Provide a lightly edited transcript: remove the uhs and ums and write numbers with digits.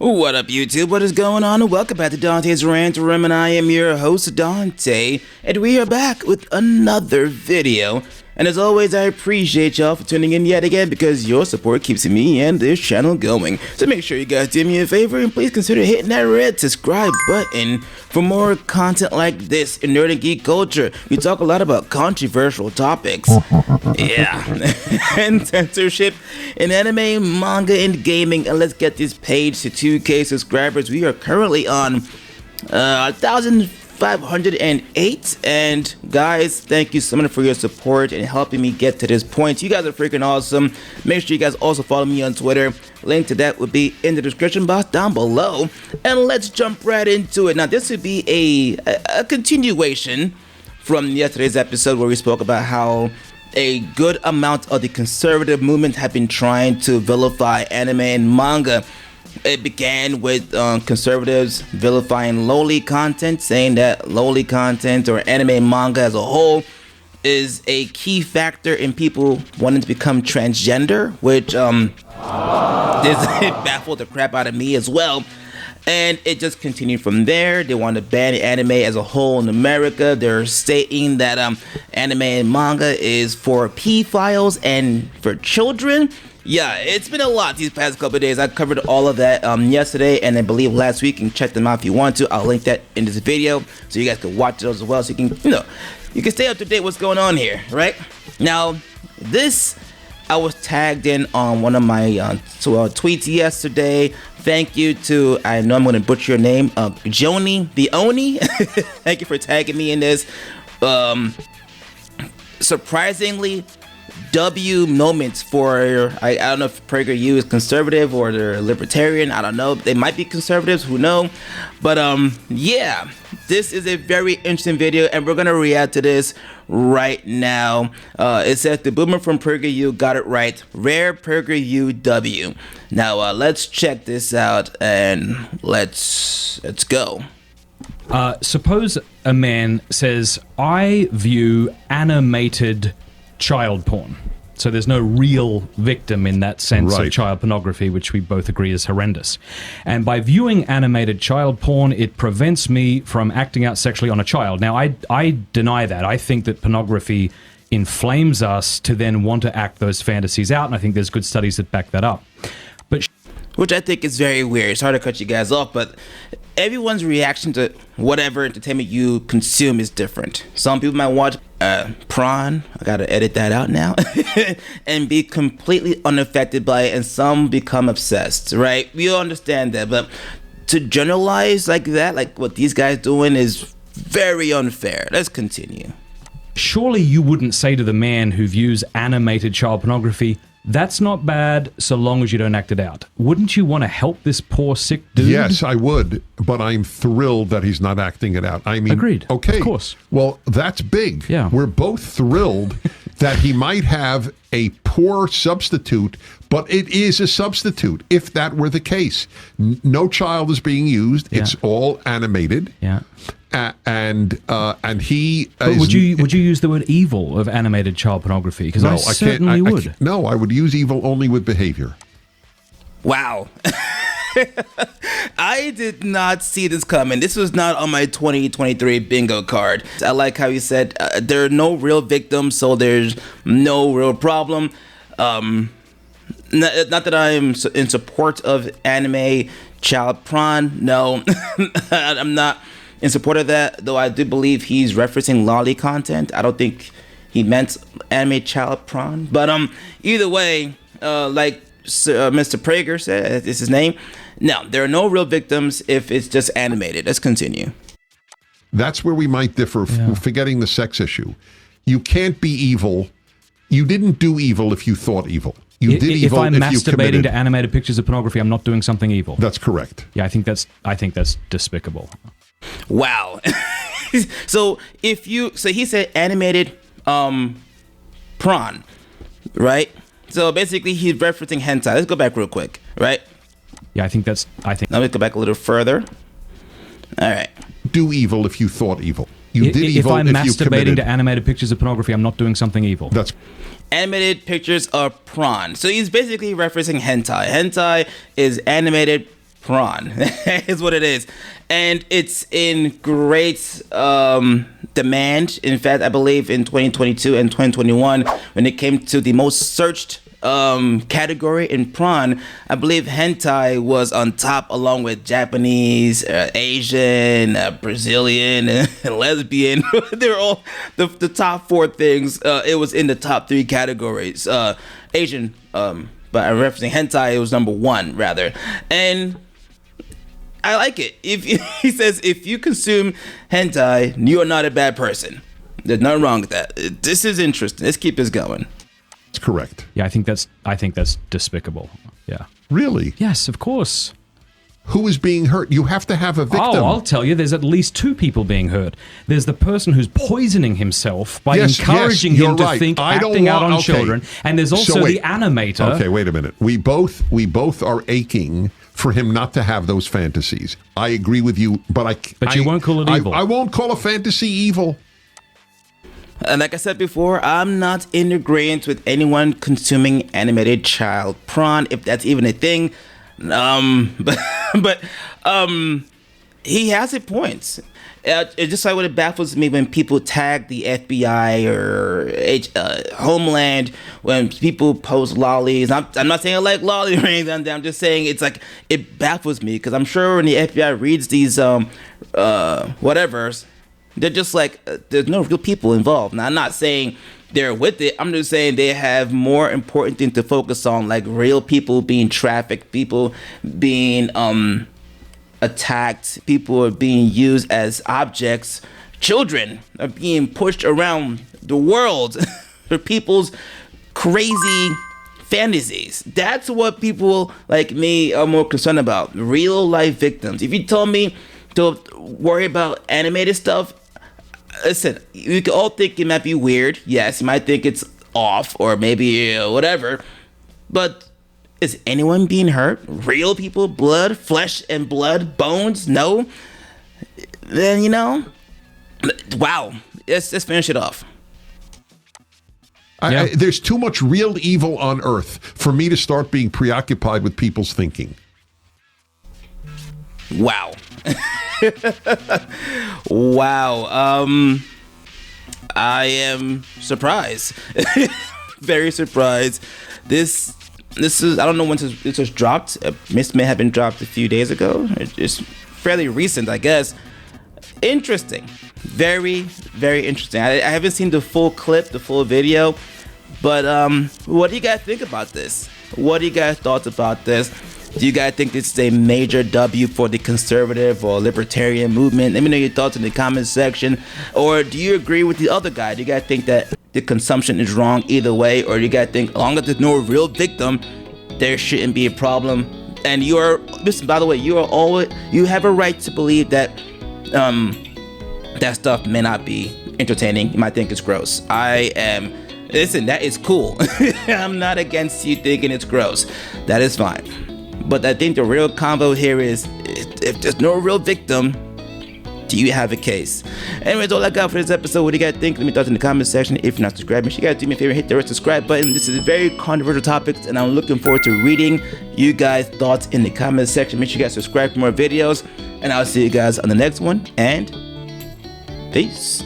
What up, YouTube? What is going on? Welcome back to Dante's Rant Room, and I am your host, Dante, and we are back with another video. And as always, I appreciate y'all for tuning in yet again because your support keeps me and this channel going. So make sure you guys do me a favor and please consider hitting that red subscribe button for more content like this in nerd and geek culture. We talk a lot about controversial topics, and censorship in anime, manga, and gaming. And let's get this page to 2K subscribers. We are currently on 1,508, and guys, thank you so much for your support and helping me get to this point. You guys are freaking awesome. Make sure you guys also follow me on Twitter. Link to that would be in the description box down below. And let's jump right into it. Now, this would be a continuation from yesterday's episode where we spoke about how a good amount of the conservative movement have been trying to vilify anime and manga. It began with conservatives vilifying Loli content, saying that Loli content or anime and manga as a whole is a key factor in people wanting to become transgender, which it baffled the crap out of me as well. And it just continued from there. They want to ban anime as a whole in America. They're stating that anime and manga is for pedophiles and for children. Yeah, it's been a lot these past couple of days. I covered all of that yesterday and I believe last week. You can check them out if you want to. I'll link that in this video so you guys can watch those as well, so you can, you can stay up to date what's going on here, right? Now, this I was tagged in on one of my tweets yesterday. Thank you to, I know I'm going to butcher your name, Joni the Oni. Thank you for tagging me in this. Surprisingly, W moments for, I don't know if PragerU is conservative or they're libertarian. I don't know. They might be conservatives, who know? But yeah, this is a very interesting video and we're gonna react to this right now. It says the boomer from PragerU got it right. Rare PragerU W. Now let's check this out and let's go. Suppose a man says, I view animated child porn. So there's no real victim in that sense of child pornography, which we both agree is horrendous. And by viewing animated child porn, it prevents me from acting out sexually on a child. Now, I deny that. I think that pornography inflames us to then want to act those fantasies out, and I think there's good studies that back that up. But which I think is very weird. It's hard to cut you guys off, but everyone's reaction to whatever entertainment you consume is different. Some people might watch prawn, I gotta edit that out now, and be completely unaffected by it, and some become obsessed, right? We all understand that, but to generalize like that, like what these guys doing, is very unfair. Let's continue. Surely you wouldn't say to the man who views animated child pornography, that's not bad so long as you don't act it out. Wouldn't you want to help this poor sick dude? Yes, I would, but I'm thrilled that he's not acting it out. I mean, agreed. Okay, of course. Well, that's big. Yeah. We're both thrilled that he might have a poor substitute, but it is a substitute if that were the case. No child is being used. Yeah. It's all animated. Yeah. And he. But would you use the word evil of animated child pornography? Because I certainly would. No, I would use evil only with behavior. Wow. I did not see this coming. This was not on my 2023 bingo card. I like how you said there are no real victims, so there's no real problem. Not that I'm in support of anime child porn. No, I'm not in support of that, though I do believe he's referencing Loli content. I don't think he meant anime child porn. But either way, like Mr. Prager said, is his name. No, there are no real victims if it's just animated. Let's continue. That's where we might differ, forgetting the sex issue. You can't be evil. You didn't do evil if you thought evil. You did evil if I'm masturbating to animated pictures of pornography, I'm not doing something evil. That's correct. Yeah, I think that's despicable. Wow. So he said animated prawn, right? So basically he's referencing hentai. Let's go back real quick, right? Yeah, I think let me go back a little further. All right. Do evil if you thought evil. You did evil if I'm if you masturbating committed. to animated pictures of pornography, I'm not doing something evil. That's animated pictures of prawn. So he's basically referencing hentai. Hentai is animated prawn. Is what it is, and it's in great demand. In fact, I believe in 2022 and 2021, when it came to the most searched category in prawn, I believe hentai was on top, along with Japanese, Asian, Brazilian, and lesbian. They're all the top 4 things. It was in the top 3 categories. Asian, but I'm referencing hentai. It was number 1 rather, and I like it. If he says if you consume hentai, you are not a bad person. There's nothing wrong with that. This is interesting. Let's keep this going. That's correct. Yeah, I think that's despicable. Yeah. Really? Yes, of course. Who is being hurt? You have to have a victim. Oh, I'll tell you, there's at least 2 people being hurt. There's the person who's poisoning himself by encouraging him to think acting out on children, and there's also the animator. Okay, wait a minute. We both are aching for him not to have those fantasies. I agree with you, but you won't call it evil. I won't call a fantasy evil. And like I said before, I'm not in agreement with anyone consuming animated child porn, if that's even a thing. But he has a point. It's just like what it baffles me when people tag the FBI or Homeland when people post lollies. I'm not saying I like lolly or anything. I'm just saying it's like it baffles me because I'm sure when the FBI reads these whatevers, they're just like there's no real people involved. Now I'm not saying they're with it. I'm just saying they have more important things to focus on, like real people being trafficked, people being attacked, people are being used as objects, children are being pushed around the world for people's crazy fantasies. That's what people like me are more concerned about. Real life victims. If you told me to worry about animated stuff, listen, you can all think it might be weird. Yes, you might think it's off or maybe whatever, but is anyone being hurt? Real people, blood, flesh and blood, bones? No? Then, wow. Let's finish it off. There's too much real evil on Earth for me to start being preoccupied with people's thinking. Wow. Wow. I am surprised. Very surprised. This is, I don't know when this was dropped. This may have been dropped a few days ago. It's fairly recent, I guess. Interesting. Very, very interesting. I haven't seen the full clip, the full video, but what do you guys think about this? What do you guys thoughts about this? Do you guys think this is a major W for the conservative or libertarian movement? Let me know your thoughts in the comments section. Or do you agree with the other guy? Do you guys think that the consumption is wrong either way? Or do you guys think as long as there's no real victim, there shouldn't be a problem? And listen, by the way, you have a right to believe that that stuff may not be entertaining. You might think it's gross. Listen, that is cool. I'm not against you thinking it's gross. That is fine. But I think the real convo here is, if there's no real victim, do you have a case? Anyways, all I got for this episode. What do you guys think? Let me know in the comment section. If you're not subscribed, make sure you guys do me a favor, hit the red subscribe button. This is a very controversial topic, and I'm looking forward to reading you guys' thoughts in the comment section. Make sure you guys subscribe for more videos, and I'll see you guys on the next one, and peace.